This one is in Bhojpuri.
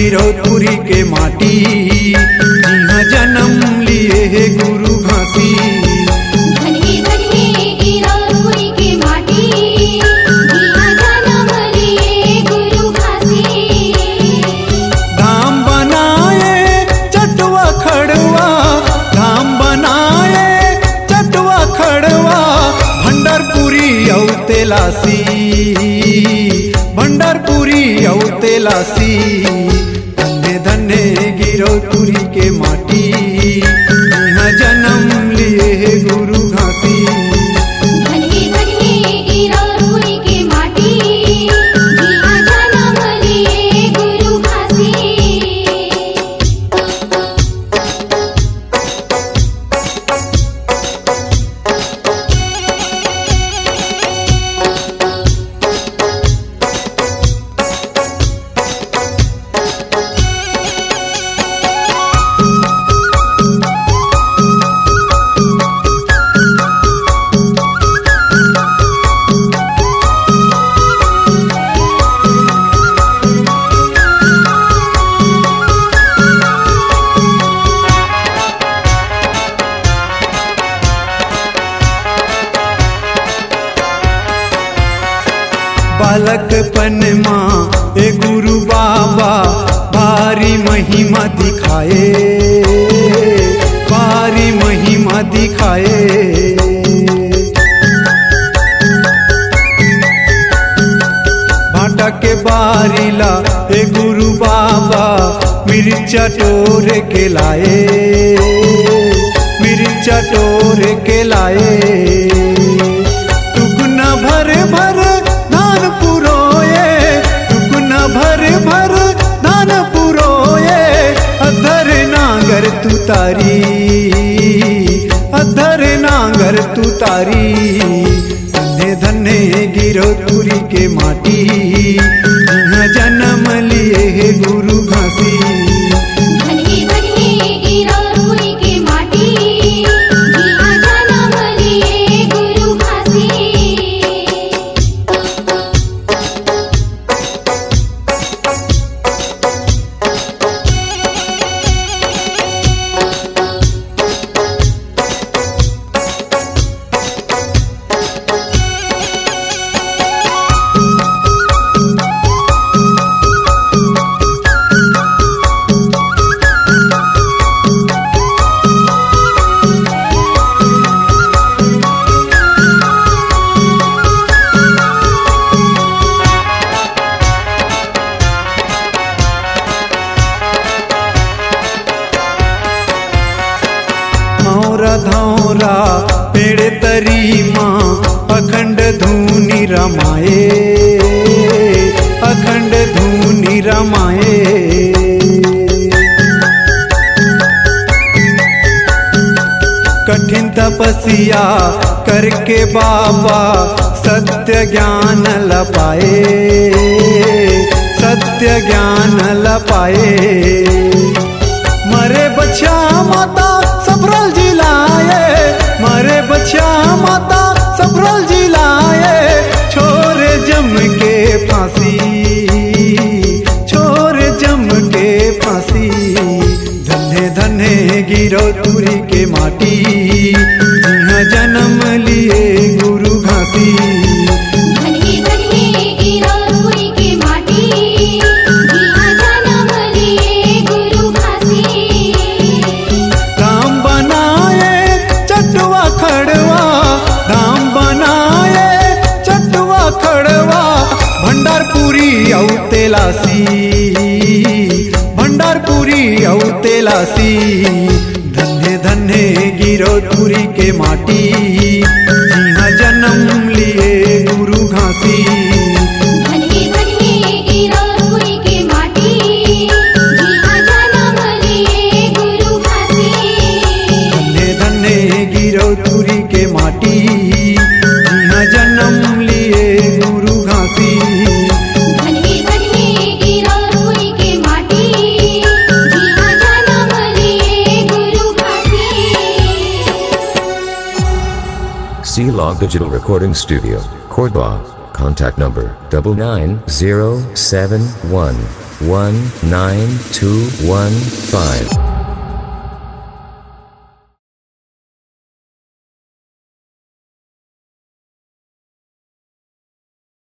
गिरौदपुरी के माटी, जिहाँ जन्म लिए है गुरु घासी। धन्य धन्य गिरौदपुरी के माटी, जिहाँ जन्म लिए गुरु घासी। धाम बनाए चटवा खड़वा, धाम बनाए चटवा खड़वा, भंडारपुरी औ तेलासी, भंडारपुरी औ तेलासी। धन्य धन्य गिरौदपुरी के माटी, यहाँ जन्म लिए है गुरु घासी। धन्य धन्य गिरौदपुरी के माटी, जिहाँ जन्म लिए गुरु घासी। बालकपन माँ ए गुरु बाबा भारी महिमा दिखाए, भारी महिमा दिखाए। भाटा के बारीला ए गुरु बाबा मिर्चा टोर के लाए, मिर्चा टोर के लाए। टुकना भर भर धान पुरोए, टुकना भर भर धान पुरोए। अधर नांगर तू तारी, अधर नांगर तू तारी। धन्य धन्य गिरौदपुरी के माटी, यहाँ जन्म लिए है गुरु घासी। धन्य धन्य गिरौदपुरी के माटी, जिहाँ जन्म लिए गुरु घासी। मौरा धौरा पेड़ तरी माँ अखंड धूनी रमाए, अखंड धूनी रमाए। कठिन तपस्या करके बाबा सत्य ज्ञान लपाए, सत्य ज्ञान लपाए। मरे बच्चा माता सबरल जिलाए, मरे बच्चा माता सबरल जिलाए। छोर जम के फांसी, छोर जम के फांसी। धन्य धन्य गिरौदपुरी के माटी, यहाँ जन्म लिए गुरु घासी। धन्य धन्य गिरौदपुरी के माटी, जिहाँ जन्म लिए गुरु घासी। धाम बनाए चटवा खड़वा, धाम बनाए चटवा खड़वा। भंडारपुरी औ तेलासी, भंडारपुरी औ तेलासी। धन्य धन्य गिरौदपुरी के माटी, यहाँ जन्म लिए गुरु घासी। धन्य धन्य गिरौदपुरी के माटी, जिहाँ जन्म लिए गुरु घासी। धन्य धन्य गिरौदपुरी के माटी, यहाँ जन्म लिए गुरु घासी। धन्य धन्य गिरौदपुरी के माटी, जिहाँ जन्म लिए गुरु घासी। C-Log Digital Recording Studio, Cordoba. Contact number 99071. 192115.